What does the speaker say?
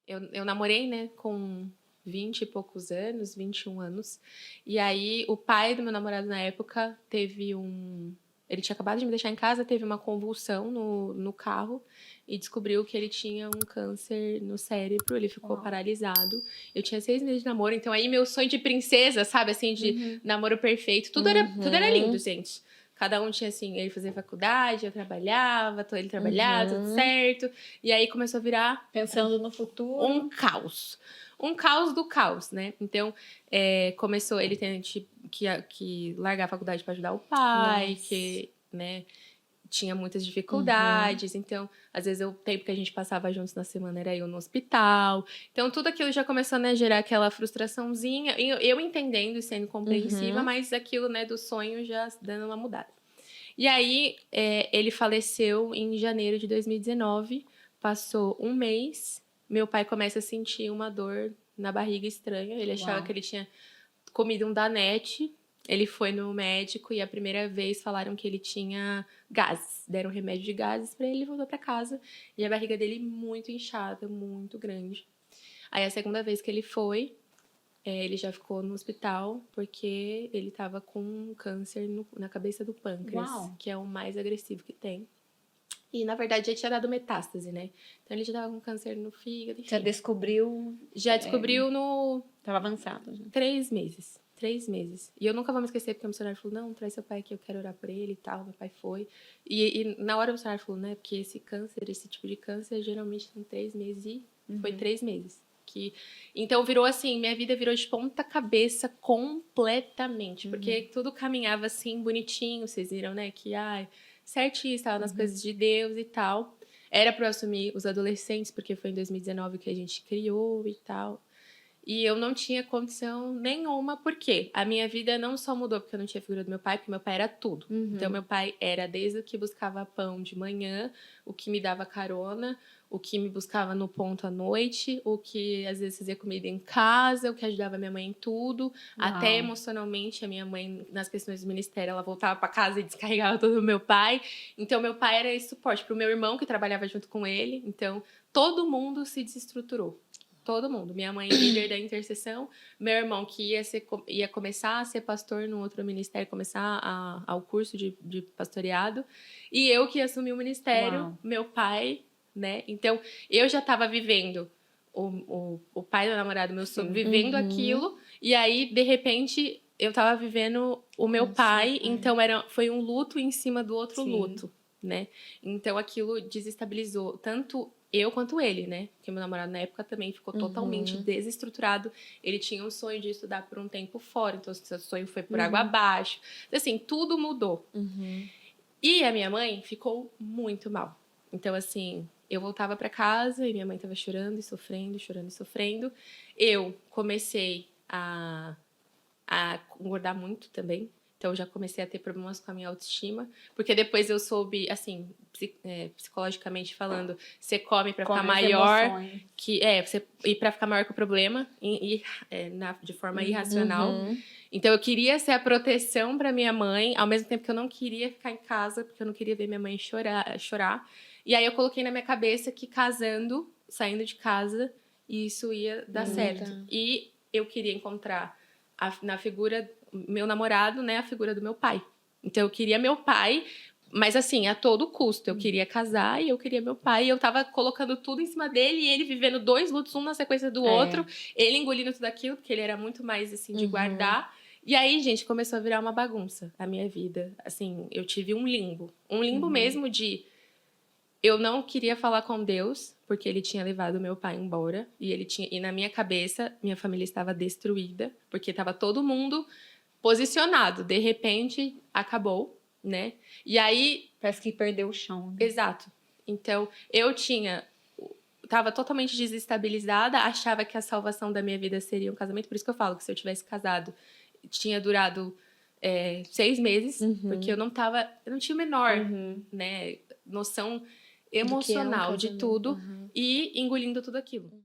eu namorei, né, com 20 e poucos anos, 21 anos. E aí, o pai do meu namorado na época teve um... Ele tinha acabado de me deixar em casa, teve uma convulsão no carro e descobriu que ele tinha um câncer no cérebro. Ele ficou paralisado. Eu tinha 6 meses de namoro, então aí meu sonho de princesa, sabe, assim, de namoro perfeito. Tudo era lindo, gente. Cada um tinha, assim, ele fazia faculdade, eu trabalhava, ele trabalhava, tudo certo. E aí começou a virar... Pensando no futuro. Um caos. Um caos do caos, né? Então, começou ele tendo que largar a faculdade para ajudar o pai, que, né, tinha muitas dificuldades. Então, às vezes, o tempo que a gente passava juntos na semana era eu no hospital. Então, tudo aquilo já começou, né, a gerar aquela frustraçãozinha. Eu entendendo e sendo compreensiva, mas aquilo, né, do sonho já dando uma mudada. E aí, ele faleceu em janeiro de 2019. Passou um mês, meu pai começa a sentir uma dor na barriga estranha. Ele achava que ele tinha comido um Danete. Ele foi no médico e a primeira vez falaram que ele tinha gases. Deram remédio de gases para ele e voltou para casa. E a barriga dele muito inchada, muito grande. Aí a segunda vez que ele foi, ele já ficou no hospital porque ele estava com câncer na cabeça do pâncreas, que é o mais agressivo que tem. E, na verdade, já tinha dado metástase, né? Então, ele já tava com câncer no fígado, enfim. Já descobriu... Já descobriu no... Tava avançado. Já. 3 meses. 3 meses. E eu nunca vou me esquecer, porque o missionário falou, não, traz seu pai aqui, eu quero orar por ele e tal. Meu pai foi. E na hora o missionário falou, né? Porque esse câncer, esse tipo de câncer, geralmente tem 3 meses. E foi 3 meses. Então, virou assim, minha vida virou de ponta cabeça completamente. Porque tudo caminhava assim, bonitinho. Vocês viram, né? Que, certinho, estava nas coisas de Deus e tal. Era para eu assumir os adolescentes, porque foi em 2019 que a gente criou e tal. E eu não tinha condição nenhuma, porque a minha vida não só mudou porque eu não tinha figura do meu pai, porque meu pai era tudo. Então, meu pai era desde o que buscava pão de manhã, o que me dava carona, o que me buscava no ponto à noite, o que às vezes fazia comida em casa, o que ajudava minha mãe em tudo, até emocionalmente. A minha mãe, nas questões do ministério, ela voltava para casa e descarregava todo o meu pai. Então, meu pai era esse suporte para o meu irmão, que trabalhava junto com ele. Então, todo mundo se desestruturou. Todo mundo. Minha mãe, líder da intercessão. Meu irmão, que ia começar a ser pastor no outro ministério, começar ao curso de pastoreado. E eu que assumi o ministério. Meu pai, né? Então, eu já estava vivendo, o pai do namorado, meu sogro, vivendo aquilo. E aí, de repente, eu estava vivendo o meu pai. Então, foi um luto em cima do outro luto, né? Então, aquilo desestabilizou tanto eu quanto ele, né? Porque meu namorado na época também ficou totalmente desestruturado. Ele tinha um sonho de estudar por um tempo fora, então o seu sonho foi por água abaixo. Assim, tudo mudou. E a minha mãe ficou muito mal. Então, assim, eu voltava para casa e minha mãe tava chorando e sofrendo, chorando e sofrendo. Eu comecei a engordar muito também. Então, eu já comecei a ter problemas com a minha autoestima. Porque depois eu soube, assim, psicologicamente falando, você come pra ficar maior. E pra ficar maior que o problema, de forma irracional. Então, eu queria ser a proteção pra minha mãe, ao mesmo tempo que eu não queria ficar em casa, porque eu não queria ver minha mãe chorar. E aí, eu coloquei na minha cabeça que casando, saindo de casa, isso ia dar certo. E eu queria encontrar na figura, meu namorado, né, a figura do meu pai. Então, eu queria meu pai, mas assim, a todo custo. Eu queria casar e eu queria meu pai. E eu tava colocando tudo em cima dele e ele vivendo 2 lutos, um na sequência do outro. Ele engolindo tudo aquilo, porque ele era muito mais, assim, de guardar. E aí, gente, começou a virar uma bagunça a minha vida. Assim, eu tive um limbo. Um limbo mesmo de... Eu não queria falar com Deus, porque ele tinha levado meu pai embora. E na minha cabeça, minha família estava destruída, porque estava todo mundo posicionado. De repente, acabou, né? E aí... Parece que perdeu o chão. Né? Exato. Então, estava totalmente desestabilizada, achava que a salvação da minha vida seria um casamento. Por isso que eu falo que se eu tivesse casado, tinha durado 6 meses, porque eu não tinha o menor, né, noção emocional de tudo, e engolindo tudo aquilo.